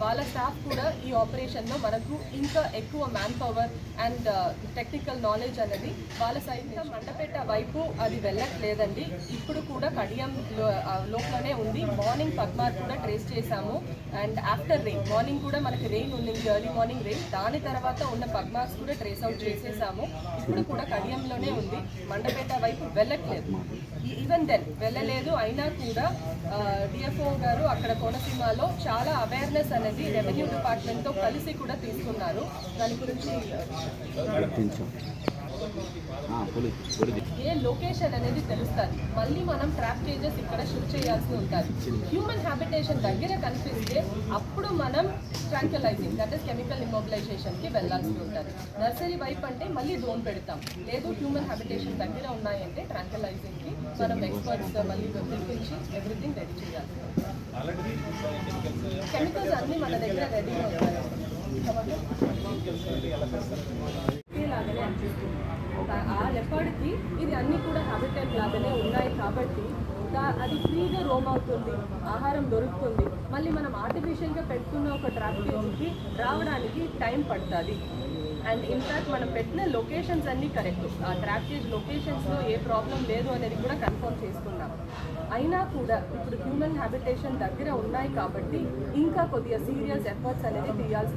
వాళ్ళ స్టాఫ్ కూడా ఈ ఆపరేషన్లో మనకు ఇంకా ఎక్కువ man power and technical knowledge అనేది వాళ్ళ సైడ్ మండపేట వైపు అది వెళ్ళట్లేదండి. ఇప్పుడు కూడా కడియం లోపలనే ఉంది. మార్నింగ్ పద్మార్ కూడా ట్రేస్ చేశాము అండ్ ఆఫ్టర్ రెయిన్ మార్నింగ్ కూడా మనకి రెయిన్ ఉంది, ఎర్లీ మార్నింగ్ రెయిన్, దాని తర్వాత ఉన్న పద్మార్స్ కూడా ట్రేస్ అవుట్ చేసేసాము. ఇప్పుడు కూడా కడియంలోనే ఉంది, మండపేట వైపు వెళ్ళట్లేదు. ఈవెన్ దెన్ వెళ్ళలేదు అయినా కూడా డిఎఫ్ఓ గారు అక్కడ కోనసీమలో చాలా అవేర్నెస్ అనేది రెవెన్యూ డిపార్ట్మెంట్తో కలిసి కూడా తీసుకున్నారు. దాని గురించి ఏ లొకేషన్ అనేది తెలుస్తుంది. మళ్ళీ మనం ట్రాప్ కేజెస్ ఇక్కడ షిఫ్ట్ చేయాల్సి ఉంటుంది. హ్యూమన్ హ్యాబిటేషన్ దగ్గర కనిపిస్తే అప్పుడు మనం ట్రాంక్యులైజింగ్ దట్ ఈస్ కెమికల్ ఇమ్మొబిలైజేషన్కి వెళ్ళాల్సి ఉంటుంది. నర్సరీ వైపు అంటే మళ్ళీ డ్రోన్ పెడతాం. లేదు హ్యూమన్ హ్యాబిటేషన్ దగ్గర ఉన్నాయంటే ట్రాంక్యులైజింగ్కి మనం ఎక్స్పర్ట్స్ మళ్ళీ పిలిపించి ఎవ్రీథింగ్ రెడీ చేయాల్సి ఉంటుంది. కెమికల్స్ అన్నీ మన దగ్గర రెడీగా ఉంటాయి. లాగానే అనిపిస్తుంది. ఆ లెపర్డ్కి ఇది అన్నీ కూడా హ్యాబిటేట్ లాగానే ఉన్నాయి కాబట్టి అది ఫ్రీగా రోమ్ అవుతుంది, ఆహారం దొరుకుతుంది. మళ్ళీ మనం ఆర్టిఫిషియల్గా పెట్టుకున్న ఒక ట్రాప్ కేజ్కి రావడానికి టైం పడుతుంది. అండ్ ఇన్ఫ్యాక్ట్ మనం పెట్టిన లొకేషన్స్ అన్నీ కరెక్ట్. ఆ ట్రాప్ కేజ్ లొకేషన్స్లో ఏ ప్రాబ్లం లేదు అనేది కూడా కన్ఫర్మ్ చేసుకున్నాం. అయినా కూడా ఇప్పుడు హ్యూమన్ హ్యాబిటేషన్ దగ్గర ఉన్నాయి కాబట్టి ఇంకా కొద్దిగా సీరియస్ ఎఫర్ట్స్ అనేది తీయాల్సి